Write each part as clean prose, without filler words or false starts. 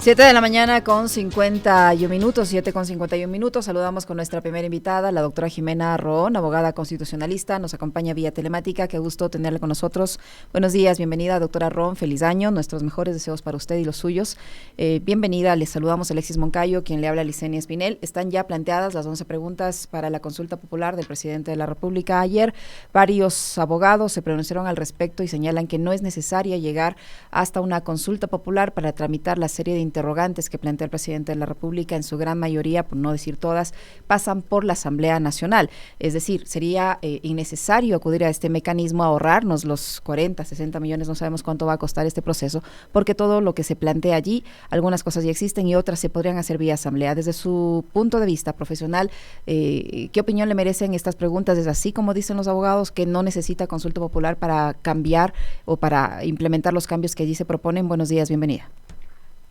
7 de la mañana con 51 minutos, 7:51. Saludamos con nuestra primera invitada, la doctora Jimena Roón, abogada constitucionalista. Nos acompaña vía telemática. Qué gusto tenerla con nosotros. Buenos días, bienvenida, doctora Roón. Feliz año. Nuestros mejores deseos para usted y los suyos. Bienvenida. Les saludamos Alexis Moncayo, quien le habla a Licenia Espinel. Están ya planteadas las 11 preguntas para la consulta popular del presidente de la República. Ayer, varios abogados se pronunciaron al respecto y señalan que no es necesaria llegar hasta una consulta popular para tramitar la serie de interrogantes que plantea el presidente de la República. En su gran mayoría, por no decir todas, pasan por la Asamblea Nacional. Es decir, sería innecesario acudir a este mecanismo, ahorrarnos los 40, 60 millones, no sabemos cuánto va a costar este proceso, porque todo lo que se plantea allí, algunas cosas ya existen y otras se podrían hacer vía Asamblea. Desde su punto de vista profesional, ¿qué opinión le merecen estas preguntas? ¿Es así como dicen los abogados, que no necesita consulta popular para cambiar o para implementar los cambios que allí se proponen? Buenos días, bienvenida.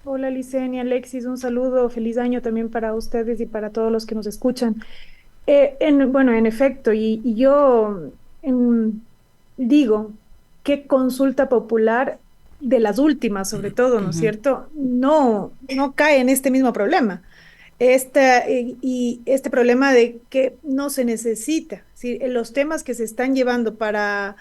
Hola Licenia, Alexis, un saludo, feliz año también para ustedes y para todos los que nos escuchan. En efecto, y yo digo que consulta popular de las últimas, sobre todo, ¿no es cierto? No cae en este mismo problema. Este problema de que no se necesita, ¿sí? Los temas que se están llevando para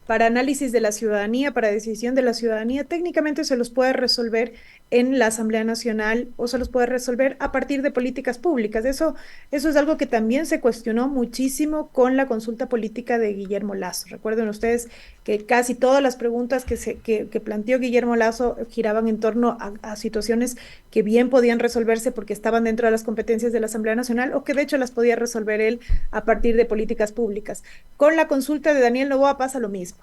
análisis de la ciudadanía, para decisión de la ciudadanía, técnicamente se los puede resolver en la Asamblea Nacional o se los puede resolver a partir de políticas públicas. Eso es algo que también se cuestionó muchísimo con la consulta política de Guillermo Lasso. Recuerden ustedes que casi todas las preguntas que planteó Guillermo Lasso giraban en torno a situaciones que bien podían resolverse porque estaban dentro de las competencias de la Asamblea Nacional o que de hecho las podía resolver él a partir de políticas públicas. Con la consulta de Daniel Noboa pasa lo mismo.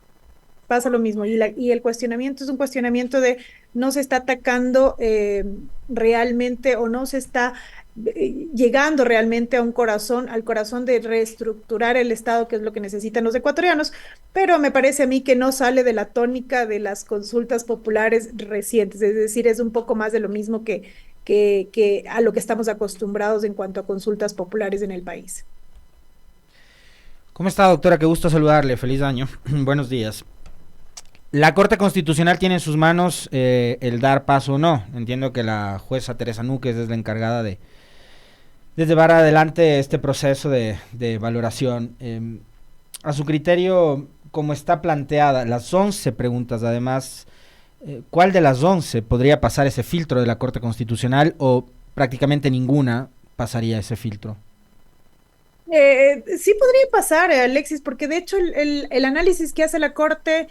Y el cuestionamiento es un cuestionamiento de no se está atacando realmente o no se está llegando realmente a al corazón de reestructurar el Estado, que es lo que necesitan los ecuatorianos, pero me parece a mí que no sale de la tónica de las consultas populares recientes, es decir, es un poco más de lo mismo que a lo que estamos acostumbrados en cuanto a consultas populares en el país. ¿Cómo está, doctora? Qué gusto saludarle. Feliz año. Buenos días. La Corte Constitucional tiene en sus manos el dar paso o no. Entiendo que la jueza Teresa Núquez es la encargada de llevar adelante este proceso de valoración. A su criterio, como está planteada, las 11 preguntas, además, ¿cuál de las 11 podría pasar ese filtro de la Corte Constitucional o prácticamente ninguna pasaría ese filtro? Sí podría pasar, Alexis, porque de hecho el análisis que hace la Corte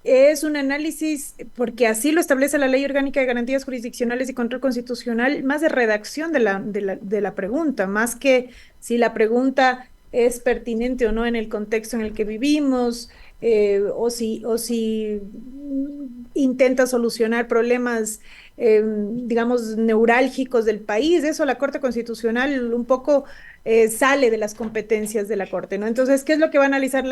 es un análisis, porque así lo establece la Ley Orgánica de Garantías Jurisdiccionales y Control Constitucional, más de redacción de la pregunta, más que si la pregunta es pertinente o no en el contexto en el que vivimos, o si intenta solucionar problemas, digamos, neurálgicos del país. Eso la Corte Constitucional un poco sale de las competencias de la Corte, ¿no? Entonces, ¿qué es lo que va a analizar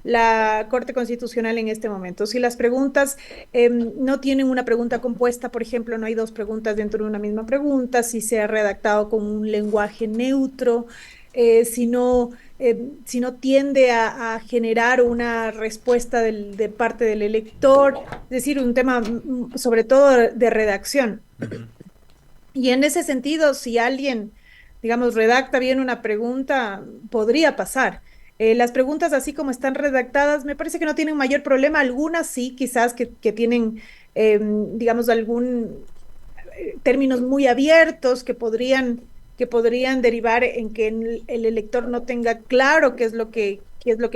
la Corte Constitucional en este momento? Si las preguntas no tienen una pregunta compuesta, por ejemplo, no hay dos preguntas dentro de una misma pregunta, si se ha redactado con un lenguaje neutro, si no tiende a generar una respuesta de parte del elector, es decir, un tema sobre todo de redacción. Y en ese sentido, si alguien, digamos, redacta bien una pregunta, podría pasar. Las preguntas, así como están redactadas, me parece que no tienen mayor problema. Algunas sí, quizás que tienen, digamos, términos muy abiertos que podrían derivar en que el elector no tenga claro qué es lo que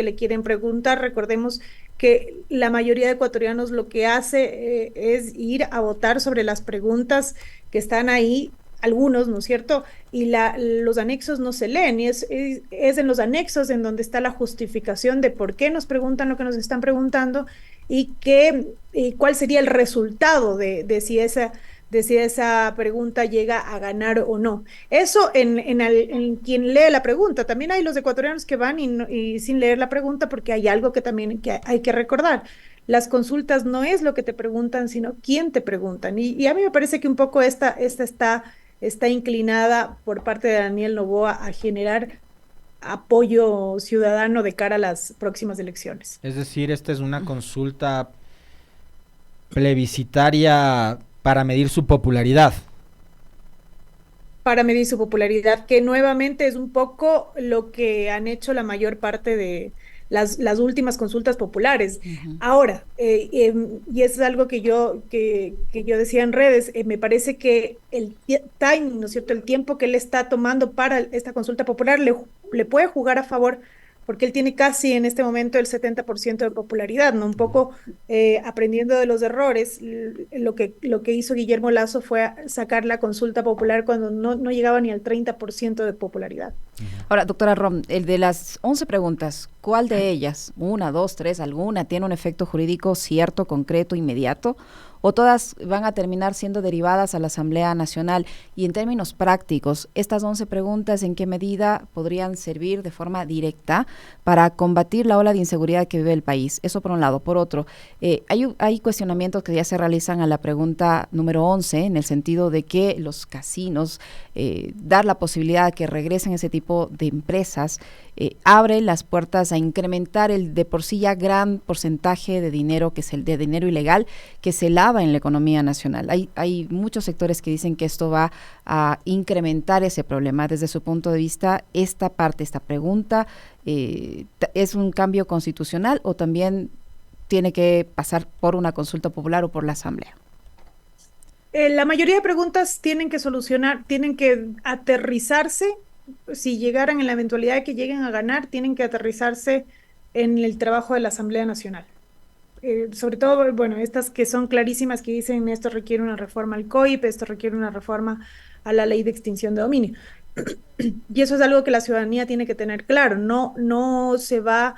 le quieren preguntar. Recordemos que la mayoría de ecuatorianos lo que hace es ir a votar sobre las preguntas que están ahí, algunos, ¿no es cierto? Y los anexos no se leen, y es en los anexos en donde está la justificación de por qué nos preguntan lo que nos están preguntando y cuál sería el resultado de si esa pregunta llega a ganar o no. Eso en quien lee la pregunta. También hay los ecuatorianos que van y sin leer la pregunta, porque hay algo que también hay que recordar. Las consultas no es lo que te preguntan, sino quién te preguntan. Y a mí me parece que un poco esta está inclinada por parte de Daniel Noboa a generar apoyo ciudadano de cara a las próximas elecciones. Es decir, esta es una consulta plebiscitaria para medir su popularidad. para medir su popularidad, que nuevamente es un poco lo que han hecho la mayor parte de las últimas consultas populares. Ahora, y es algo que yo decía en redes, me parece que el timing, ¿no es cierto?, el tiempo que él está tomando para esta consulta popular le puede jugar a favor, porque él tiene casi en este momento el 70% de popularidad, ¿no? Un poco aprendiendo de los errores, lo que hizo Guillermo Lasso fue sacar la consulta popular cuando no llegaba ni al 30% de popularidad. Ahora, doctora Rom, el de las 11 preguntas, ¿cuál de ellas, una, dos, tres, alguna, tiene un efecto jurídico cierto, concreto, inmediato? ¿O todas van a terminar siendo derivadas a la Asamblea Nacional? Y en términos prácticos, estas 11 preguntas, ¿en qué medida podrían servir de forma directa para combatir la ola de inseguridad que vive el país? Eso por un lado. Por otro, hay cuestionamientos que ya se realizan a la pregunta número 11, en el sentido de que los casinos, dar la posibilidad de que regresen ese tipo de empresas, abre las puertas a incrementar el de por sí ya gran porcentaje de dinero, que es el de dinero ilegal, que se lava en la economía nacional. Hay muchos sectores que dicen que esto va a incrementar ese problema. Desde su punto de vista, esta pregunta, ¿es un cambio constitucional o también tiene que pasar por una consulta popular o por la Asamblea? La mayoría de preguntas tienen que aterrizarse. Si llegaran en la eventualidad de que lleguen a ganar, tienen que aterrizarse en el trabajo de la Asamblea Nacional. Sobre todo, bueno, estas que son clarísimas, que dicen esto requiere una reforma al COIP, esto requiere una reforma a la ley de extinción de dominio. Y eso es algo que la ciudadanía tiene que tener claro. No se va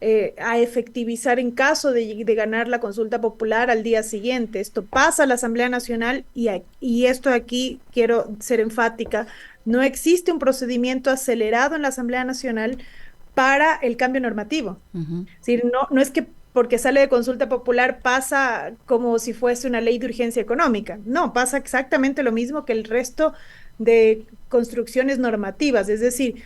a efectivizar en caso de ganar la consulta popular al día siguiente. Esto pasa a la Asamblea Nacional y esto aquí quiero ser enfática. No existe un procedimiento acelerado en la Asamblea Nacional para el cambio normativo. Es decir, no es que porque sale de consulta popular pasa como si fuese una ley de urgencia económica. No, pasa exactamente lo mismo que el resto de construcciones normativas. Es decir,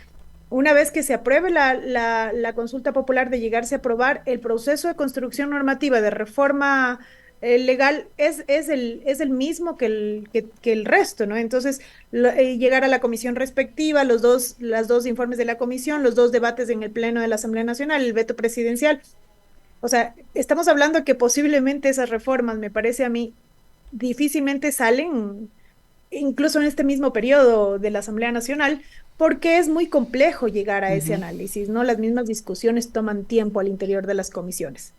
una vez que se apruebe la consulta popular, de llegarse a aprobar, el proceso de construcción normativa de reforma legal es el mismo que el resto, ¿no? Entonces, llegar a la comisión respectiva, los dos informes de la comisión, los dos debates en el Pleno de la Asamblea Nacional, el veto presidencial. O sea, estamos hablando que posiblemente esas reformas, me parece a mí, difícilmente salen incluso en este mismo periodo de la Asamblea Nacional, porque es muy complejo llegar a ese análisis, ¿no? Las mismas discusiones toman tiempo al interior de las comisiones.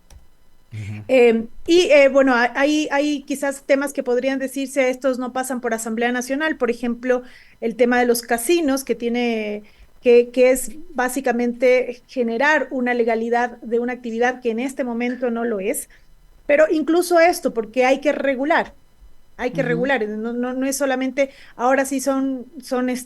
Bueno, hay quizás temas que podrían decirse, estos no pasan por Asamblea Nacional, por ejemplo, el tema de los casinos, que es básicamente generar una legalidad de una actividad que en este momento no lo es, pero incluso esto, porque hay que regular, no es solamente, ahora sí son es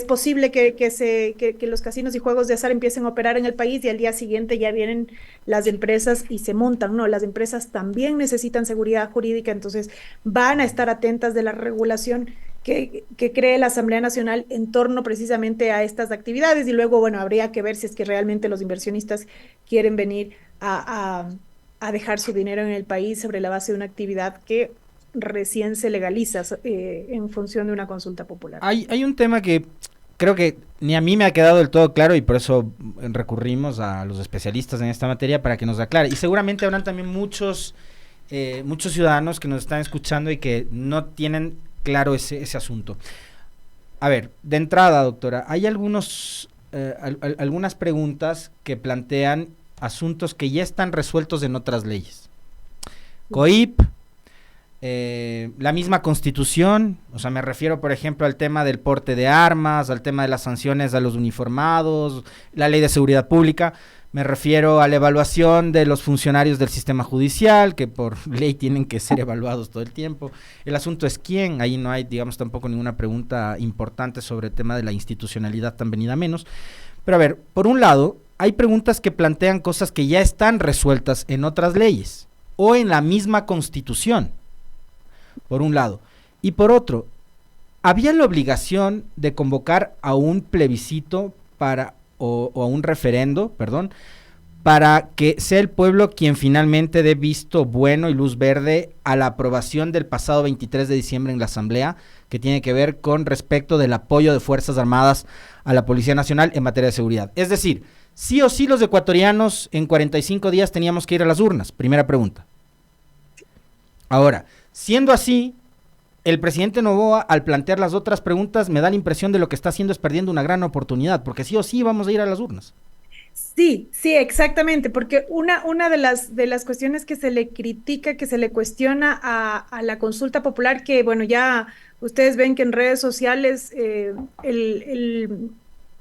posible que los casinos y juegos de azar empiecen a operar en el país y al día siguiente ya vienen las empresas y se montan. No, las empresas también necesitan seguridad jurídica, entonces van a estar atentas de la regulación que cree la Asamblea Nacional en torno precisamente a estas actividades, y luego, bueno, habría que ver si es que realmente los inversionistas quieren venir a dejar su dinero en el país sobre la base de una actividad que recién se legaliza en función de una consulta popular. Hay un tema que creo que ni a mí me ha quedado del todo claro y por eso recurrimos a los especialistas en esta materia para que nos aclare. Y seguramente habrán también muchos ciudadanos que nos están escuchando y que no tienen claro ese asunto. A ver, de entrada, doctora, hay algunas preguntas que plantean asuntos que ya están resueltos en otras leyes. COIP, la misma Constitución, o sea, me refiero, por ejemplo, al tema del porte de armas, al tema de las sanciones a los uniformados, la Ley de Seguridad Pública, me refiero a la evaluación de los funcionarios del sistema judicial, que por ley tienen que ser evaluados todo el tiempo. El asunto es quién, ahí no hay, digamos, tampoco ninguna pregunta importante sobre el tema de la institucionalidad tan venida menos. Pero a ver, por un lado, hay preguntas que plantean cosas que ya están resueltas en otras leyes o en la misma Constitución, por un lado. Y por otro, había la obligación de convocar a un plebiscito o a un referendo, para que sea el pueblo quien finalmente dé visto bueno y luz verde a la aprobación del pasado 23 de diciembre en la Asamblea, que tiene que ver con respecto del apoyo de Fuerzas Armadas a la Policía Nacional en materia de seguridad. Es decir, sí o sí los ecuatorianos en 45 días teníamos que ir a las urnas. Primera pregunta. Ahora, siendo así, el presidente Noboa, al plantear las otras preguntas, me da la impresión de lo que está haciendo es perdiendo una gran oportunidad, porque sí o sí vamos a ir a las urnas. Sí, sí, exactamente, porque una de las cuestiones que se le critica, que se le cuestiona a la consulta popular, que bueno, ya ustedes ven que en redes sociales,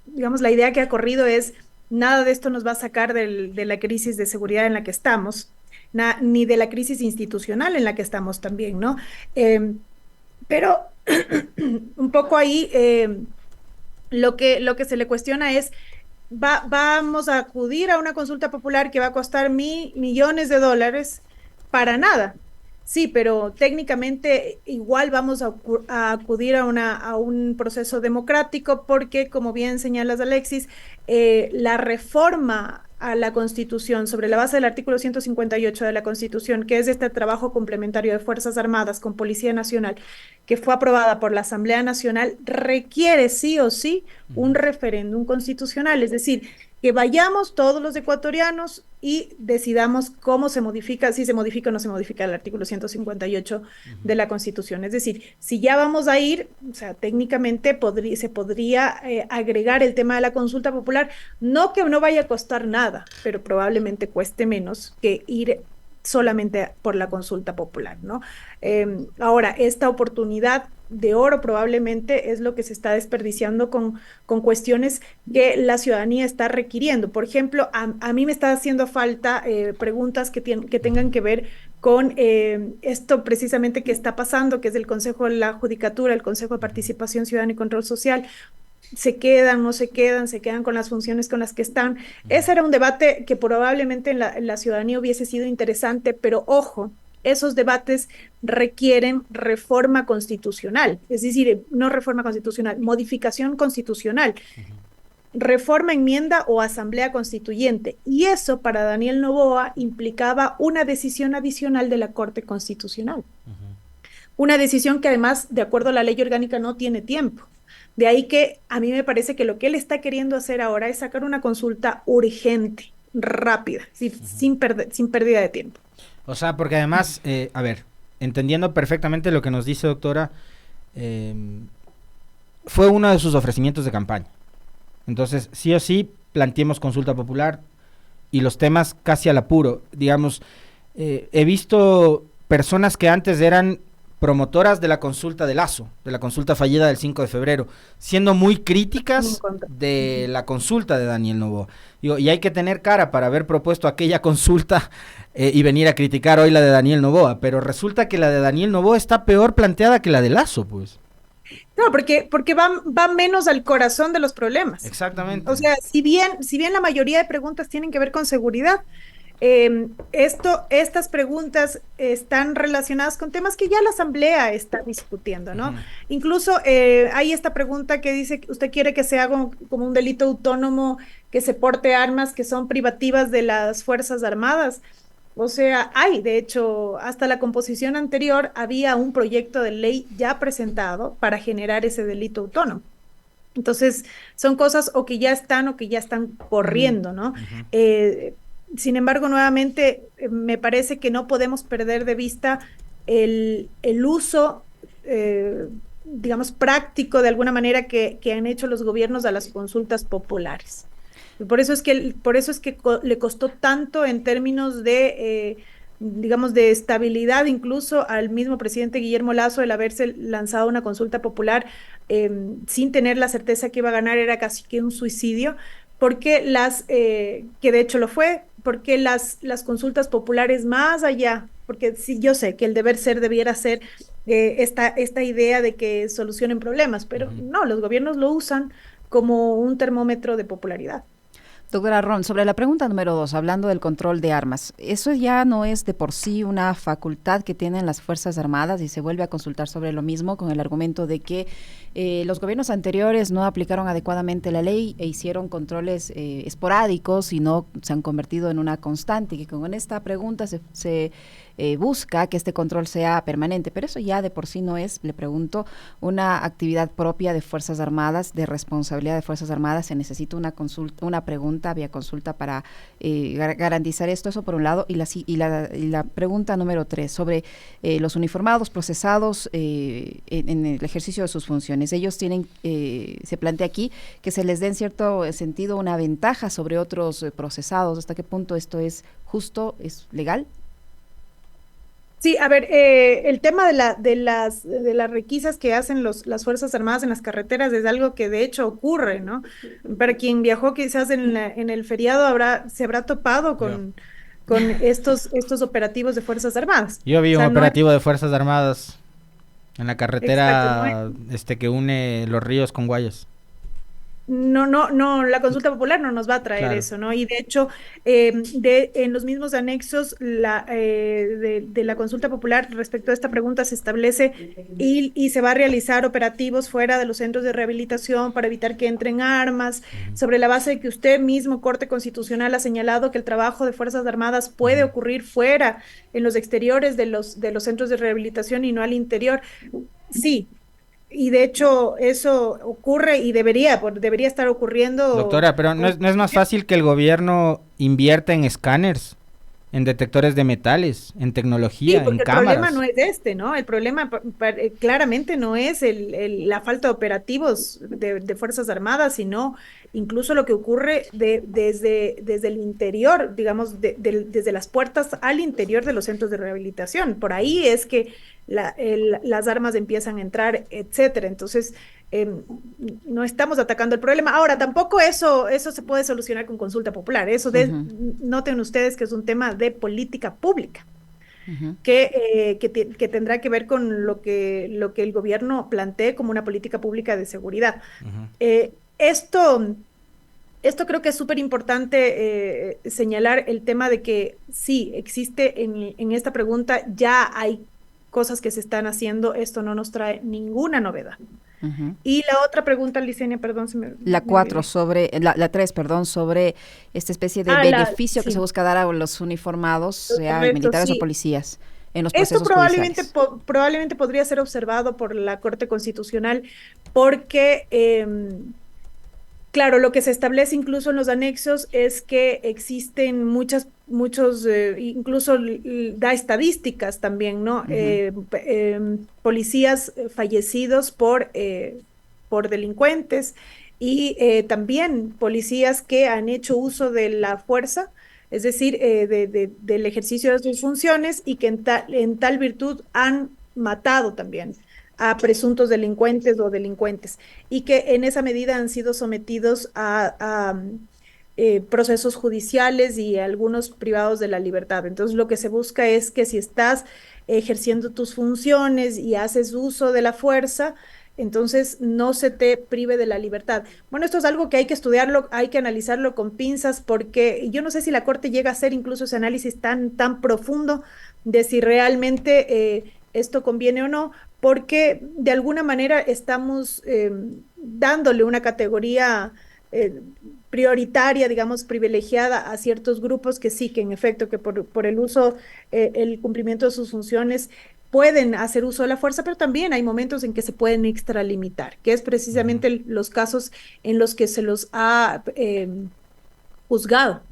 digamos, la idea que ha corrido es, nada de esto nos va a sacar de la crisis de seguridad en la que estamos, ni de la crisis institucional en la que estamos también, ¿no? Pero un poco ahí lo que se le cuestiona es, vamos a acudir a una consulta popular que va a costar millones de dólares para nada. Sí, pero técnicamente igual vamos a acudir a un proceso democrático porque, como bien señalas, Alexis, la reforma a la Constitución sobre la base del artículo 158 de la Constitución, que es este trabajo complementario de Fuerzas Armadas con Policía Nacional, que fue aprobada por la Asamblea Nacional, requiere sí o sí un referéndum constitucional, es decir, que vayamos todos los ecuatorianos y decidamos cómo se modifica, si se modifica o no se modifica el artículo 158 de la Constitución. Es decir, si ya vamos a ir, o sea, técnicamente se podría agregar el tema de la consulta popular, no que no vaya a costar nada, pero probablemente cueste menos que ir solamente por la consulta popular, ¿no? Ahora, esta oportunidad de oro probablemente es lo que se está desperdiciando con cuestiones que la ciudadanía está requiriendo. Por ejemplo, a mí me está haciendo falta preguntas que tengan que ver con esto precisamente que está pasando, que es el Consejo de la Judicatura, el Consejo de Participación Ciudadana y Control Social. Se quedan, no se quedan con las funciones con las que están. Ese era un debate que probablemente en la ciudadanía hubiese sido interesante, pero ojo, esos debates requieren reforma constitucional, es decir, no reforma constitucional, modificación constitucional, reforma, enmienda o asamblea constituyente. Y eso para Daniel Noboa implicaba una decisión adicional de la Corte Constitucional. Una decisión que además, de acuerdo a la ley orgánica, no tiene tiempo. De ahí que a mí me parece que lo que él está queriendo hacer ahora es sacar una consulta urgente, rápida, sin pérdida de tiempo. O sea, porque además, a ver, entendiendo perfectamente lo que nos dice, doctora, fue uno de sus ofrecimientos de campaña. Entonces, sí o sí, planteemos consulta popular y los temas casi al apuro. Digamos, he visto personas que antes eran promotoras de la consulta de Lazo, de la consulta fallida del 5 de febrero, siendo muy críticas de la consulta de Daniel Noboa. Digo, y hay que tener cara para haber propuesto aquella consulta y venir a criticar hoy la de Daniel Noboa, pero resulta que la de Daniel Noboa está peor planteada que la de Lazo, pues. No, porque va menos al corazón de los problemas. Exactamente. O sea, si bien la mayoría de preguntas tienen que ver con seguridad, estas preguntas están relacionadas con temas que ya la Asamblea está discutiendo, ¿no? Incluso hay esta pregunta que dice, ¿usted quiere que se haga como un delito autónomo que se porte armas que son privativas de las Fuerzas Armadas? O sea, de hecho, hasta la composición anterior había un proyecto de ley ya presentado para generar ese delito autónomo. Entonces, son cosas o que ya están corriendo, ¿no? Sin embargo, nuevamente, me parece que no podemos perder de vista el uso, digamos, práctico de alguna manera que han hecho los gobiernos a las consultas populares. Y por eso es que le costó tanto en términos de, digamos, de estabilidad, incluso al mismo presidente Guillermo Lasso, el haberse lanzado una consulta popular sin tener la certeza que iba a ganar, era casi que un suicidio, porque que de hecho lo fue, porque las consultas populares más allá, porque sí, yo sé que el deber ser debiera ser esta idea de que solucionen problemas, pero no, los gobiernos lo usan como un termómetro de popularidad. Doctora Ron, sobre la pregunta número 2, hablando del control de armas, eso ya no es de por sí una facultad que tienen las Fuerzas Armadas y se vuelve a consultar sobre lo mismo con el argumento de que los gobiernos anteriores no aplicaron adecuadamente la ley e hicieron controles esporádicos y no se han convertido en una constante, y que con esta pregunta se busca que este control sea permanente, pero eso ya de por sí no es, le pregunto, una actividad propia de Fuerzas Armadas, de responsabilidad de Fuerzas Armadas. Se necesita una consulta, una pregunta vía consulta para garantizar esto, eso por un lado, y la pregunta número 3, sobre los uniformados procesados en el ejercicio de sus funciones. Ellos tienen, se plantea aquí, que se les dé en cierto sentido una ventaja sobre otros procesados. ¿Hasta qué punto esto es justo, es legal? Sí, a ver, el tema de las requisas que hacen las Fuerzas Armadas en las carreteras es algo que de hecho ocurre, ¿no? Para quien viajó quizás en el feriado se habrá topado con estos operativos de Fuerzas Armadas. Yo vi O un sea, operativo de Fuerzas Armadas en la exacto, carretera que une Los Ríos con Guayas. No, la consulta popular no nos va a traer Claro. eso, ¿no? Y de hecho, en los mismos anexos de la consulta popular respecto a esta pregunta se establece y se va a realizar operativos fuera de los centros de rehabilitación para evitar que entren armas, sobre la base de que usted mismo, Corte Constitucional, ha señalado que el trabajo de Fuerzas Armadas puede ocurrir fuera, en los exteriores de los centros de rehabilitación y no al interior. Sí. Y de hecho eso ocurre y debería estar ocurriendo. Doctora, pero no es más fácil que el gobierno invierta en escáneres, en detectores de metales, en Sí, tecnología, en porque el problema cámaras. no es ¿no? El problema claramente no es la falta de operativos de Fuerzas Armadas, sino incluso lo que ocurre desde el interior, digamos, desde las puertas al interior de los centros de rehabilitación. Por ahí es que las armas empiezan a entrar, etcétera. Entonces, no estamos atacando el problema. Ahora, tampoco eso se puede solucionar con consulta popular. Ujú, Noten ustedes que es un tema de política pública ujú. que tendrá que ver con lo que el gobierno plantee como una política pública de seguridad. Ujú. Esto creo que es súper importante señalar el tema de que sí, existe en esta pregunta, ya hay cosas que se están haciendo, esto no nos trae ninguna novedad. Ujú. Y la otra pregunta, Licenia, perdón, La me olvidé. 4 sobre, la 3, perdón, sobre esta especie de beneficio que se Sí, busca dar a los uniformados, sea correcto, militares o sí. policías, en los Esto procesos judiciales. probablemente podría ser observado por la Corte Constitucional porque, claro, lo que se establece incluso en los anexos es que existen incluso da estadísticas también, ¿no? Ujú, Policías fallecidos por delincuentes y también policías que han hecho uso de la fuerza, es decir, del ejercicio de sus funciones y que en tal virtud han matado también a presuntos delincuentes o delincuentes y que en esa medida han sido sometidos a procesos judiciales y algunos privados de la libertad. Entonces, lo que se busca es que si estás ejerciendo tus funciones y haces uso de la fuerza, entonces no se te prive de la libertad. Bueno, esto es algo que hay que estudiarlo, hay que analizarlo con pinzas, porque yo no sé si la Corte llega a hacer incluso ese análisis tan profundo de si realmente esto conviene o no, porque de alguna manera estamos dándole una categoría eh, prioritaria, digamos, privilegiada a ciertos grupos que sí, que en efecto, que por el uso, el cumplimiento de sus funciones pueden hacer uso de la fuerza, pero también hay momentos en que se pueden extralimitar, que es Ujú. precisamente los casos en los que se los ha juzgado.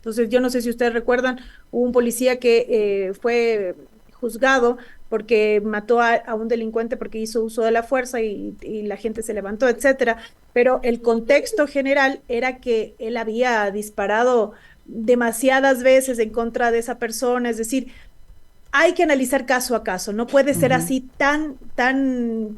Entonces, yo no sé si ustedes recuerdan, hubo un policía que fue juzgado porque mató a un delincuente porque hizo uso de la fuerza y la gente se levantó, etcétera. Pero el contexto general era que él había disparado demasiadas veces en contra de esa persona, es decir, hay que analizar caso a caso, no puede ser ujú. así tan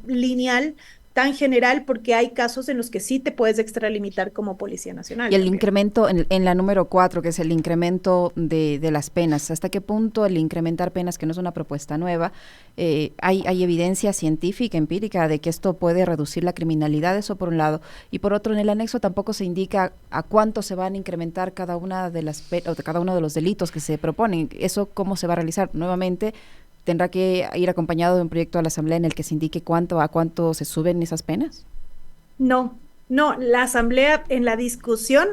lineal tan general porque hay casos en los que sí te puedes extralimitar como Policía Nacional. Y el también. incremento en la número 4, que es el incremento de las penas, ¿hasta qué punto el incrementar penas, que no es una propuesta nueva, hay evidencia científica, empírica, de que esto puede reducir la criminalidad? Eso por un lado. Y por otro, en el anexo tampoco se indica a cuánto se van a incrementar cada una de las cada uno de los delitos que se proponen. ¿Eso cómo se va a realizar? Nuevamente, ¿tendrá que ir acompañado de un proyecto a la Asamblea en el que se indique a cuánto se suben esas penas? No, no, la Asamblea en la discusión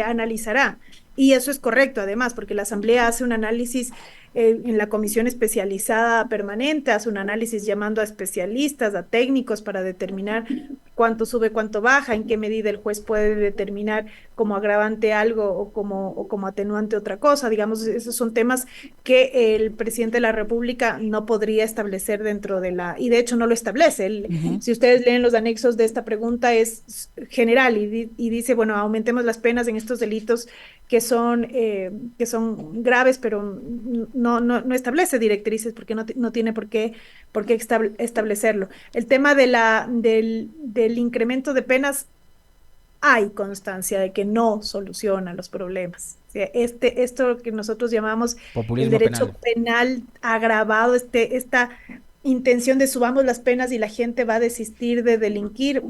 analizará. Y eso es correcto, además, porque la Asamblea hace un análisis en la comisión especializada permanente, hace un análisis llamando a especialistas, a técnicos para determinar cuánto sube, cuánto baja, en qué medida el juez puede determinar como agravante algo o como atenuante otra cosa. Digamos, esos son temas que el presidente de la República no podría establecer dentro de la, y de hecho no lo establece. Si ustedes leen los anexos de esta pregunta, es general y dice, bueno, aumentemos las penas en estos delitos que son graves, pero no establece directrices porque no tiene por qué establecerlo. El tema del incremento de penas, hay constancia de que no soluciona los problemas. O sea, esto que nosotros llamamos Populismo el derecho penal. penal agravado, esta intención de subamos las penas y la gente va a desistir de delinquir,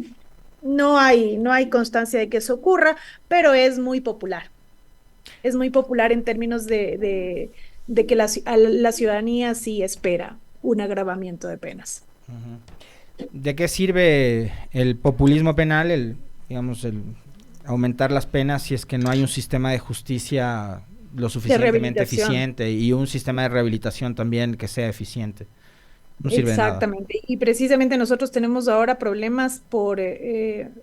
no hay constancia de que eso ocurra, pero es muy popular. Es muy popular en términos de que la ciudadanía sí espera un agravamiento de penas. ¿De qué sirve el populismo penal, el aumentar las penas, si es que no hay un sistema de justicia lo suficientemente eficiente y un sistema de rehabilitación también que sea eficiente? No sirve de nada. Exactamente, y precisamente nosotros tenemos ahora problemas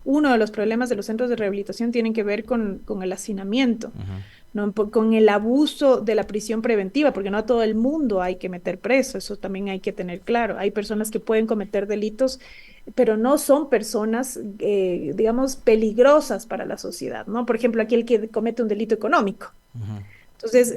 uno de los problemas de los centros de rehabilitación tienen que ver con el hacinamiento, ¿no? Con el abuso de la prisión preventiva, porque no a todo el mundo hay que meter preso, eso también hay que tener claro. Hay personas que pueden cometer delitos, pero no son personas, digamos, peligrosas para la sociedad, ¿no? Por ejemplo, aquel que comete un delito económico. Entonces,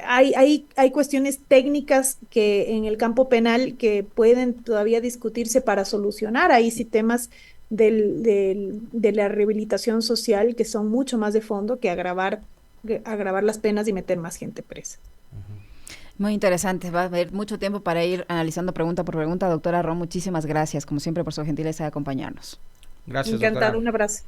hay cuestiones técnicas que en el campo penal que pueden todavía discutirse para solucionar ahí sí temas de la rehabilitación social que son mucho más de fondo que agravar las penas y meter más gente presa. Muy interesante, va a haber mucho tiempo para ir analizando pregunta por pregunta. Doctora Ron, muchísimas gracias, como siempre, por su gentileza de acompañarnos. Gracias, Encantado, doctora. un abrazo.